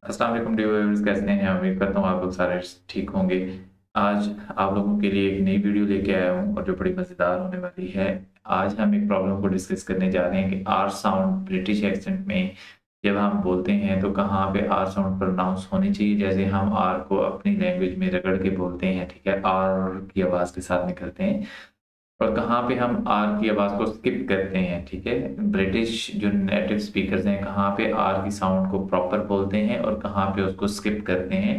अस्सलाम वालेकुम dear viewers, कैसे हैं? उम्मीद करता हूँ आप लोग सारे ठीक होंगे। आज आप लोगों के लिए एक नई वीडियो लेके आया हूँ और जो बड़ी मज़ेदार होने वाली है। आज हम एक प्रॉब्लम को डिस्कस करने जा रहे हैं कि आर साउंड ब्रिटिश एक्सेंट में जब हम बोलते हैं तो कहाँ पे आर साउंड प्रोनाउंस होनी चाहिए। जैसे हम आर को अपनी लैंग्वेज में रगड़ के बोलते हैं, ठीक है, आर की आवाज़ के साथ निकलते हैं। और कहाँ पे हम आर की आवाज़ को स्किप करते हैं, ठीक है। ब्रिटिश जो नेटिव स्पीकर्स हैं कहाँ पे आर की साउंड को प्रॉपर बोलते हैं और कहाँ पे उसको स्किप करते हैं।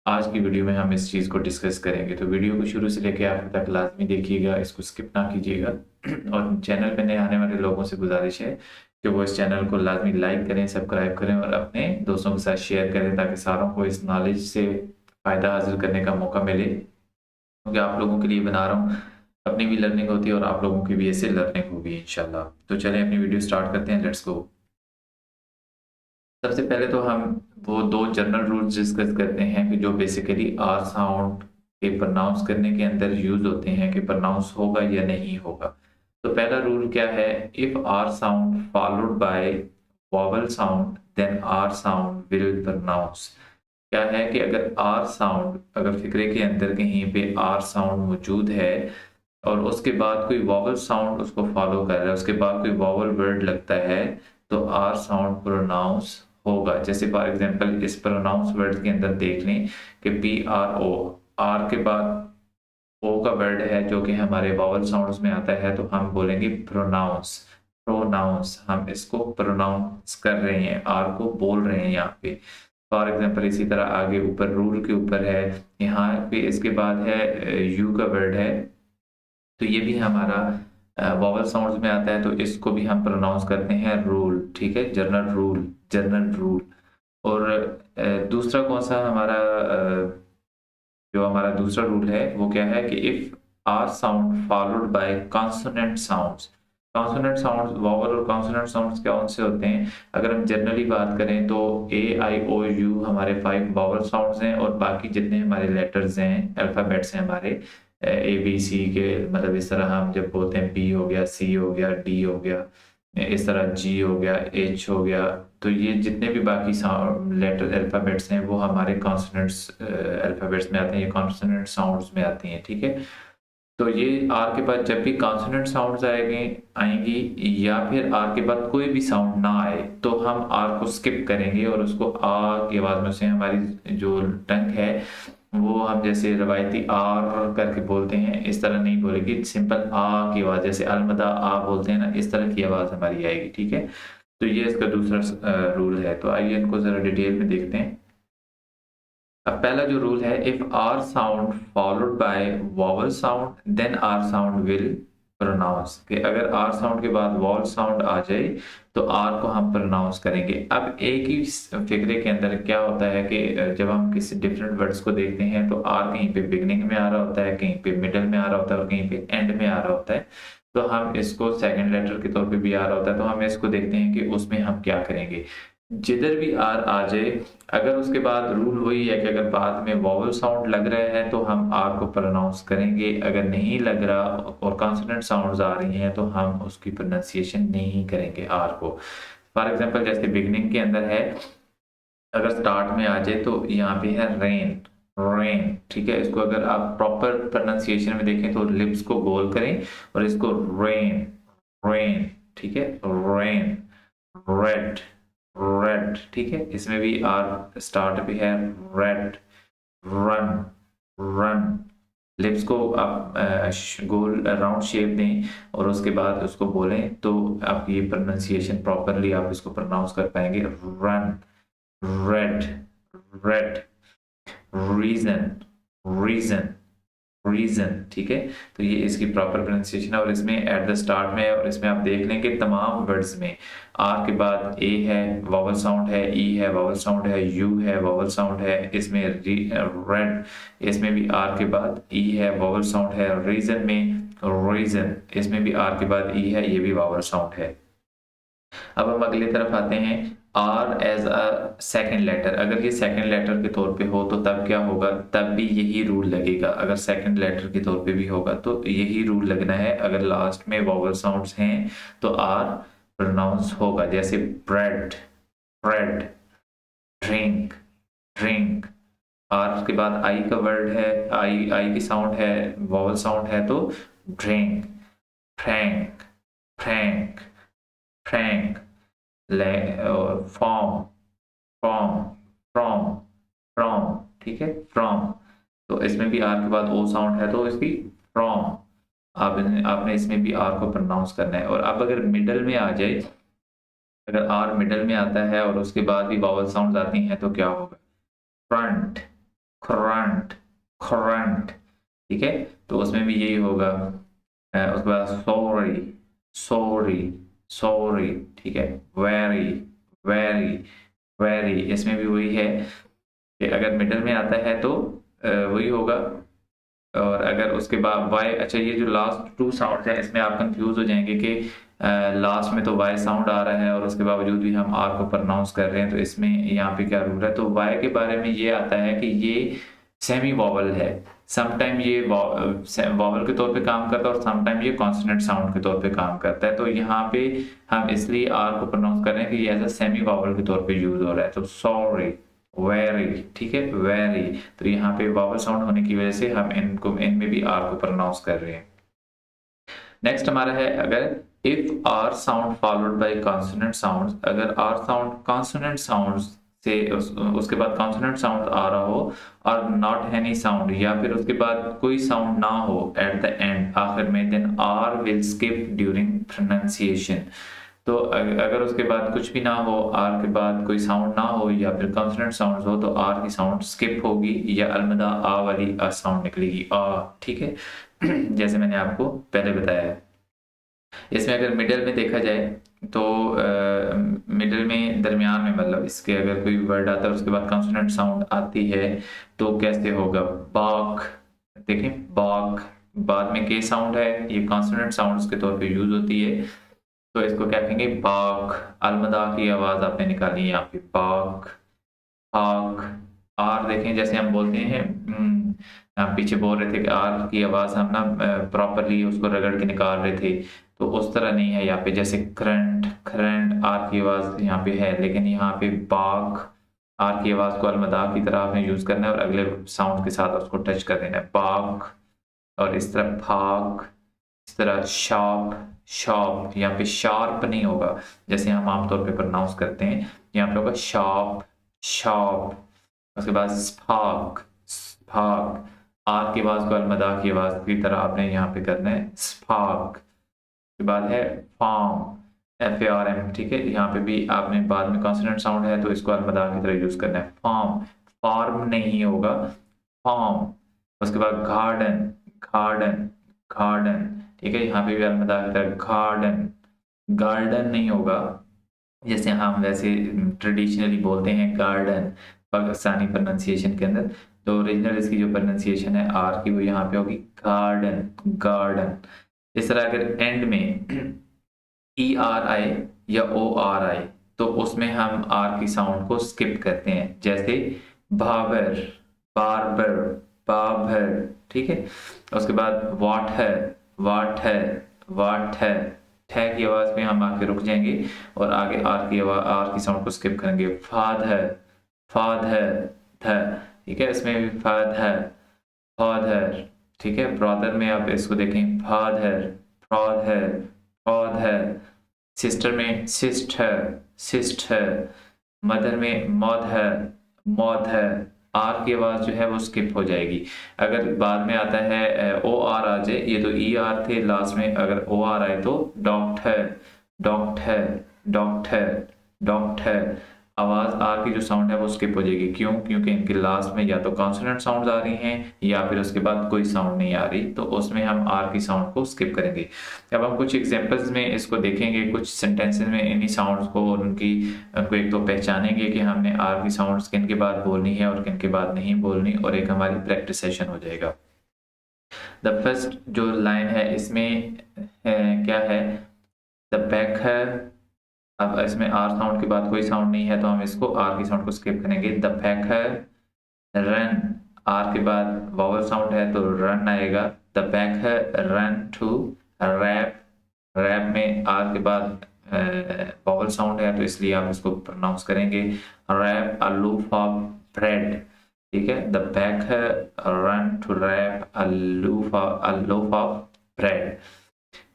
आज की वीडियो में हम इस चीज़ को डिस्कस करेंगे, तो वीडियो को शुरू से लेकर आखिर तक लाजमी देखिएगा, इसको स्किप ना कीजिएगा। और चैनल पे नए आने वाले लोगों से गुजारिश है कि वो इस चैनल को लाजमी लाइक करें, सब्सक्राइब करें और अपने दोस्तों के साथ शेयर करें ताकि सारों को इस नॉलेज से फ़ायदा हासिल करने का मौका मिले, क्योंकि आप लोगों के लिए बना रहा हूँ। अपनी भी लर्निंग होती है और आप लोगों की भी ऐसे लर्निंग होगी इंशाल्लाह। तो चलें अपनी वीडियो स्टार्ट करते हैं, लेट्स गो। सबसे पहले तो हम वो 2 जनरल रूल्स डिस्कस करते हैं कि जो बेसिकली आर साउंड के प्रोनाउंस करने के अंदर यूज़ होते हैं कि प्रोनाउंस होगा या नहीं होगा। तो पहला रूल क्या है? If R sound followed by vowel sound then R sound will pronounce. क्या है कि अगर आर साउंड, अगर फिक्रे के अंदर कहीं पे आर साउंड मौजूद है और उसके बाद कोई वॉवल साउंड उसको फॉलो कर रहा है, उसके बाद कोई वॉवल वर्ड लगता है, तो आर साउंड प्रोनाउंस होगा। जैसे फॉर एग्जांपल इस प्रोनाउंस वर्ड के अंदर देख लें कि पी आर ओ, आर के बाद ओ का वर्ड है जो कि हमारे वॉवल साउंड्स में आता है, तो हम बोलेंगे प्रोनाउंस। प्रोनाउंस, हम इसको प्रोनाउंस कर रहे हैं, आर को बोल रहे हैं यहाँ पे। फॉर एग्जांपल इसी तरह आगे ऊपर रूल के ऊपर है, यहाँ पे इसके बाद है यू का वर्ड है, तो ये भी हमारा वोवेल साउंड्स में आता है, तो इसको भी हम प्रोनाउंस करते हैं रूल, ठीक है, जनरल रूल, जनरल रूल। और दूसरा कौन सा हमारा जो हमारा दूसरा रूल है वो क्या है कि if R sound followed by consonant sounds. Consonant sounds, vowel और कॉन्सोनेंट साउंड्स कौन से होते हैं? अगर हम जनरली बात करें तो ए आई ओ यू हमारे 5 वोवेल साउंड्स हैं और बाकी जितने हमारे लेटर्स हैं, अल्फाबेट्स हैं हमारे ए बी सी के, मतलब इस तरह हम जब बोलते हैं बी हो गया, सी हो गया, डी हो गया, इस तरह जी हो गया, एच हो गया, तो ये जितने भी बाकी साउंड लेटर अल्फ़ाबेट्स हैं वो हमारे कॉन्सोनेंट्स अल्फ़ाबेट्स में आते हैं, ये कॉन्सोनेंट साउंड्स में आती हैं, ठीक है। तो ये आर के बाद जब भी कॉन्सोनेंट साउंड्स आएंगे आएंगी या फिर आर के बाद कोई भी साउंड ना आए तो हम आर को स्किप करेंगे और उसको आ की आवाज़ में से हमारी जो टंग है वो हम जैसे रवायती आर करके बोलते हैं, इस तरह नहीं बोलेगी, सिंपल आ की आवाज़, जैसे अलमदा आ बोलते हैं ना, इस तरह की आवाज़ हमारी आएगी, ठीक है। तो ये इसका दूसरा रूल है, तो आइए इनको ज़रा डिटेल में देखते हैं। अब पहला जो रूल है, if R sound followed by vowel sound then R sound will pronounce, कि अगर आर साउंड के बाद वॉवल साउंड आ जाए तो आर को हम प्रोनाउंस करेंगे। अब एक ही फिक्रे के अंदर क्या होता है कि जब हम किसी डिफरेंट वर्ड्स को देखते हैं तो आर कहीं पे बिगनिंग में आ रहा होता है, कहीं पे मिडल में आ रहा होता है और कहीं पे एंड में आ रहा होता है, तो हम इसको सेकंड लेटर के तौर पे भी आ रहा होता है, तो हम इसको देखते हैं कि उसमें हम क्या करेंगे। जिधर भी आर आ जाए, अगर उसके बाद रूल वही है कि अगर बाद में वॉवल साउंड लग रहा है तो हम आर को प्रोनाउंस करेंगे, अगर नहीं लग रहा और कॉन्सोनेंट साउंड्स आ रही हैं तो हम उसकी प्रोनाउंसिएशन नहीं करेंगे आर को। फॉर एग्जांपल जैसे बिगनिंग के अंदर है, अगर स्टार्ट में आ जाए तो यहाँ पे है रेन, रेन, ठीक है। इसको अगर आप प्रॉपर प्रोनाउंसिएशन में देखें तो लिप्स को गोल करें और इसको रेन, रेन, ठीक है, रेन, रेड, रेड, ठीक है, इसमें भी आर स्टार्ट पे है, रेड, रन, रन। लिप्स को आप गोल राउंड शेप दें और उसके बाद उसको बोलें तो आप ये प्रोनाउंसिएशन प्रॉपरली आप इसको प्रोनाउंस कर पाएंगे। Run, red, red, reason, reason, reason, ठीक है। तो ये इसकी प्रॉपर प्रोनाउंसिएशन है और इसमें एट द स्टार्ट में है और इसमें आप देख लें कि तमाम वर्ड्स में आर के बाद ए है, वॉवल साउंड है, ई है, वॉवल साउंड है, यू है, वॉवल साउंड है, इसमें रेड, इसमें भी आर के बाद ई है, वॉवल साउंड है, रीजन में रीजन, इसमें भी आर के बाद ई है, ये भी वॉवल साउंड है। अब हम अगली तरफ आते हैं, R as a second letter. अगर ये सेकेंड लेटर के तौर पे हो तो तब क्या होगा? तब भी यही रूल लगेगा। अगर सेकेंड लेटर के तौर पे भी होगा तो यही रूल लगना है। अगर लास्ट में वॉवल साउंड्स हैं तो आर प्रोनाउंस होगा, जैसे ब्रेड, ब्रेड, ड्रिंक, आर के बाद आई का वर्ड है, आई की साउंड है, वॉवल साउंड है, तो drink, Frank, Frank, Frank, form, from, from, from, ठीक है, फ्रॉम। तो इसमें भी आर के बाद ओ साउंड है तो इसकी फ्रॉम, आपने इसमें भी आर को प्रोनाउंस करना है। और अब अगर मिडल में आ जाए, अगर आर मिडल में आता है और उसके बाद भी वावल साउंड आती हैं तो क्या होगा? फ्रंट, फ्रंट, फ्रंट, ठीक है, तो उसमें भी यही होगा। उसके बाद सॉरी, सॉरी, सॉरी, ठीक है, वेरी, वेरी, वेरी, इसमें भी वही है कि अगर मिडल में आता है तो वही होगा। और अगर उसके बाद वाई, अच्छा ये जो लास्ट टू साउंड है इसमें आप कंफ्यूज हो जाएंगे कि लास्ट में तो वाई साउंड आ रहा है और उसके बावजूद भी हम आर को प्रोनाउंस कर रहे हैं, तो इसमें यहाँ पे क्या रूल है? तो वाई के बारे में ये आता है कि ये सेमी वॉवल है, समटाइम ये वॉवल के तौर पे काम करता है और समटाइम ये कॉन्सोनेंट साउंड के तौर पे काम करता है। तो यहाँ पे हम इसलिए आर को प्रोनाउंस कर रहे हैं कि ये एज अ सेमी वॉवल के तौर पे यूज हो रहा है। तो सॉरी, वेरी, ठीक है, वेरी, तो यहाँ पे वावल साउंड होने की वजह से हम इनमें भी आर को प्रोनाउंस कर रहे हैं। नेक्स्ट हमारा है, अगर if R sound followed by consonant sound, अगर आर साउंड कॉन्सोनेंट साउंड से उसके बाद कॉन्सोनेंट साउंड आ रहा हो और नॉट एनी साउंड, या फिर उसके बाद कोई साउंड ना हो एट द एंड, आखिर में, then R will skip during pronunciation. तो अगर उसके बाद कुछ भी ना हो, आर के बाद कोई साउंड ना हो या फिर कॉन्सोनेंट साउंड हो, तो आर की साउंड स्किप होगी या अलमदा आ वाली आ साउंड निकलेगी, आ, ठीक है। जैसे मैंने आपको पहले बताया है। इसमें अगर मिडिल में देखा जाए तो मिडिल में, दरमियान में, मतलब इसके अगर कोई वर्ड आता है उसके बाद कॉन्सोनेंट साउंड आती है तो कैसे होगा? बाक, देखें, बाक, बाद में के साउंड है, ये कॉन्सोनेंट साउंड के तौर पे यूज होती है, तो इसको क्या कहेंगे? बाक, अलमदा की आवाज आपने निकाली है यहाँ पे, बाक, आक। आर देखें, जैसे हम बोलते हैं, हम पीछे बोल रहे थे कि आर की आवाज हम ना प्रॉपरली उसको रगड़ के निकाल रहे थे, तो उस तरह नहीं है यहाँ पे। जैसे करंट, करंट, आर की आवाज यहाँ पे है, लेकिन यहाँ पे बाक, आर की आवाज को अलमदा की तरह आपने यूज करना है और अगले साउंड के साथ उसको टच कर देना है, बाक। और इस तरह फाक, इस तरह शार्प, शॉप, यहाँ पे शार्प नहीं होगा जैसे हम आमतौर पे प्रोनाउंस करते हैं, यहाँ पे होगा शार्प, शॉप। उसके बाद स्पार्क, स्पार्क, आर की आवाज को अलमदा की आवाज की तरह आपने यहाँ पे करना है, स्पार्क। उसके बाद है farm, F A R M, ठीक है, यहाँ पे भी आपने बाद में कॉन्सोनेंट साउंड है तो इसको अलमदा की तरह यूज करना है, फार्म, फार्म नहीं होगा, फार्म। उसके बाद गार्डन, गार्डन, गार्डन, ठीक है, यहाँ पे भी अलमदा की तरह गार्डन, गार्डन नहीं होगा जैसे हम वैसे ट्रेडिशनली बोलते हैं गार्डन पाकिस्तानी प्रोनाउंसिएशन के अंदर। तो ओरिजिनल इसकी जो प्रोनाउंसिएशन है आर की, वो यहाँ पे होगी गार्डन, गार्डन। इस तरह अगर एंड में ई आर आए या ओ आर आए तो उसमें हम आर की साउंड को स्किप करते हैं, जैसे बाबर, बारबर, बाबर, ठीक है। उसके बाद वाट है, वाट है, वाट है, ठ की आवाज में हम आके रुक जाएंगे और आगे आर की आवाज, आर की साउंड को स्किप करेंगे, फाद है, फाद है, ध, ठीक है, इसमें भी फाद है, फादर, ठीक है। ब्रदर में आप इसको देखें, फादर, फादर, फादर। सिस्टर में सिस्टर, सिस्टर। मदर में मदर, मदर। आर की आवाज जो है वो स्किप हो जाएगी। अगर बाद में आता है ओ आर आ जाए, ये तो ई आर थे लास्ट में, अगर ओ आर आए तो डॉक्टर, डॉक्टर, डॉक्टर, डॉक्टर। आवाज आर की जो साउंड है वो स्किप हो जाएगी, क्यों? क्योंकि इनके लास्ट में या तो कॉन्सोनेंट साउंड आ रही हैं या फिर उसके बाद कोई साउंड नहीं आ रही, तो उसमें हम आर की साउंड को स्किप करेंगे। अब हम कुछ एग्जांपल्स में इसको देखेंगे, कुछ सेंटेंसेस में इन्हीं साउंड्स को और उनको एक तो पहचानेंगे कि हमने आर की साउंड्स किन के बाद बोलनी है और किन के बाद नहीं बोलनी, और एक हमारी प्रैक्टिस सेशन हो जाएगा। द फर्स्ट जो लाइन है इसमें क्या है? द बैक है। अब इसमें आर साउंड के बाद कोई साउंड नहीं है तो हम इसको आर की साउंड को स्किप करेंगे। द पैक है, रन, आर के बाद वावल साउंड है तो रन आएगा। द बैक है, रन टू, रैप, रैप में आर के बाद वावल साउंड है तो इसलिए आप इसको प्रोनाउंस करेंगे, wrap, a loaf of bread, ठीक है। The baker run to wrap a loaf of bread।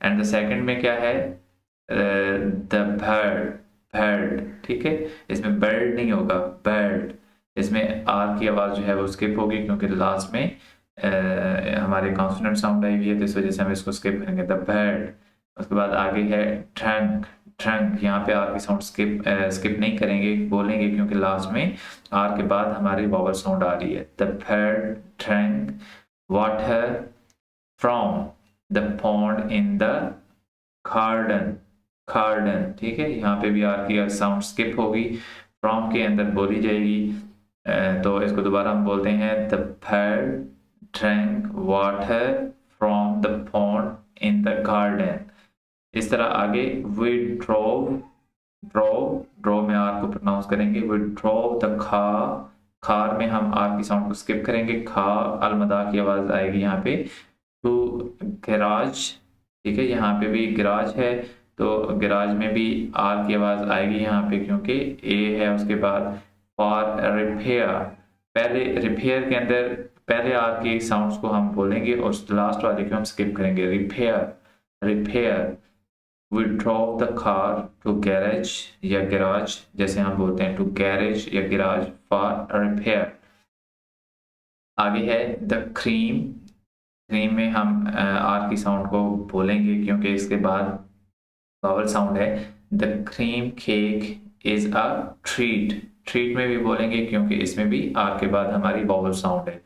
And the second में क्या है, द bird, ठीक है। इसमें bird नहीं होगा, bird। इसमें आर की आवाज जो है वो स्किप होगी क्योंकि लास्ट में हमारे कॉन्सोनेंट साउंड आई हुई है, तो इस वजह से हम इसको स्किप करेंगे, द bird। उसके बाद आगे है ट्रंक, ट्रंक। यहाँ पे आर की साउंड स्किप नहीं करेंगे, बोलेंगे, क्योंकि लास्ट में आर के बाद हमारी वॉवल साउंड आ रही है। The bird drank water from the pond in the garden, garden, ठीक है। यहाँ पे भी आर की साउंड स्किप होगी, फ्रॉम के अंदर बोली जाएगी। तो इसको दोबारा हम बोलते हैं, the bird drank water from the pond in the garden। इस तरह आगे we drove में आर को प्रोनाउंस करेंगे, we drove the car, car में हम आर की साउंड को स्किप करेंगे, खा अलमदा की आवाज आएगी यहाँ पे। टू गैराज, ठीक है। यहाँ पे भी गैराज है, तो गैराज में भी आर की आवाज आएगी यहाँ पे क्योंकि ए है। उसके बाद फॉर रिपेयर, पहले रिपेयर के अंदर पहले आर की साउंड्स को हम बोलेंगे और लास्ट वाले को हम स्किप करेंगे। Repair, repair. We drove the car to garage या garage, जैसे हम बोलते हैं, to garage या garage for repair। आगे है the cream, cream में हम आर की साउंड को बोलेंगे क्योंकि इसके बाद वावल साउंड है। the cream cake is a treat, treat में भी बोलेंगे क्योंकि इसमें भी आर के बाद हमारी वावल साउंड है।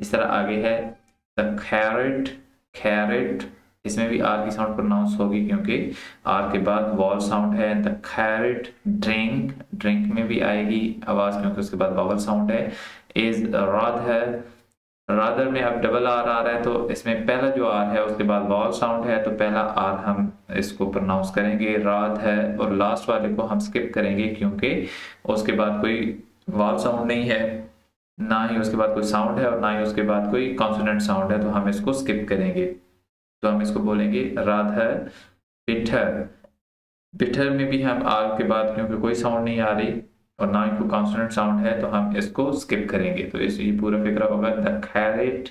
इस तरह आगे है the carrot, carrot, इसमें भी आर की साउंड प्रोनाउंस होगी क्योंकि आर के बाद वॉल साउंड है। द कैरेट ड्रिंक, ड्रिंक में भी आएगी आवाज क्योंकि उसके बाद वॉवल साउंड है। इज राधर, राधर में अब डबल आर आ रहा है, तो इसमें पहला जो आर है उसके बाद वॉल साउंड है, तो पहला आर हम इसको प्रोनाउंस करेंगे राध है, और लास्ट वाले को हम स्किप करेंगे क्योंकि उसके बाद कोई वॉल साउंड नहीं है, ना ही उसके बाद कोई साउंड है और ना ही उसके बाद कोई कॉन्सोनेंट साउंड है, तो हम इसको स्किप करेंगे। तो हम इसको बोलेंगे राधर बिटर। बिटर में भी हम आर के बाद क्योंकि कोई साउंड नहीं आ रही और ना ही कोई कॉन्सोनेंट साउंड है, तो हम इसको स्किप करेंगे। तो इस ये पूरा फिक्रा होगा, the carat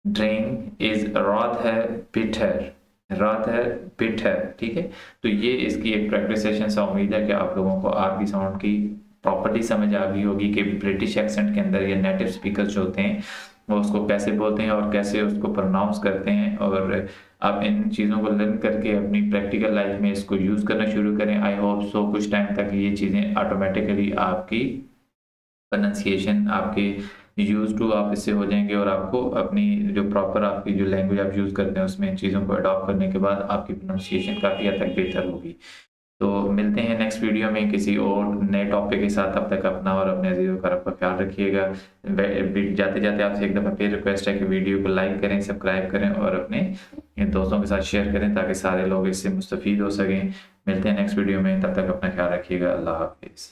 drink is rather bitter, rather bitter, ठीक है। तो ये इसकी एक प्रैक्टिस सेशन से उम्मीद है कि आप लोगों को आर की साउंड की प्रॉपर्टी समझ आ गई होगी कि ब्रिटिश एक्सेंट के अंदर या नेटिव स्पीकर्स जो होते हैं वो उसको कैसे बोलते हैं और कैसे उसको प्रोनाउंस करते हैं, और आप इन चीज़ों को लर्न करके अपनी प्रैक्टिकल लाइफ में इसको यूज़ करना शुरू करें। आई होप सो कुछ टाइम तक ये चीज़ें ऑटोमेटिकली आपकी प्रोनाउंसिएशन, आपके यूज टू आप इससे हो जाएंगे और आपको अपनी जो प्रॉपर आपकी जो लैंग्वेज आप यूज़ करते हैं उसमें इन चीज़ों को अडॉप्ट करने के बाद आपकी प्रोनाउंसिएशन काफ़ी हद तक बेहतर होगी। तो मिलते हैं नेक्स्ट वीडियो में किसी और नए टॉपिक के साथ। तब तक अपना और अपने अजीज़ों का रब का ख्याल रखिएगा। जाते जाते आपसे एक दफ़ा फिर रिक्वेस्ट है कि वीडियो को लाइक करें, सब्सक्राइब करें और अपने दोस्तों के साथ शेयर करें ताकि सारे लोग इससे मुस्तफ़ीद हो सकें। मिलते हैं नेक्स्ट वीडियो में, तब तक अपना ख्याल रखिएगा। अल्लाह हाफिज़।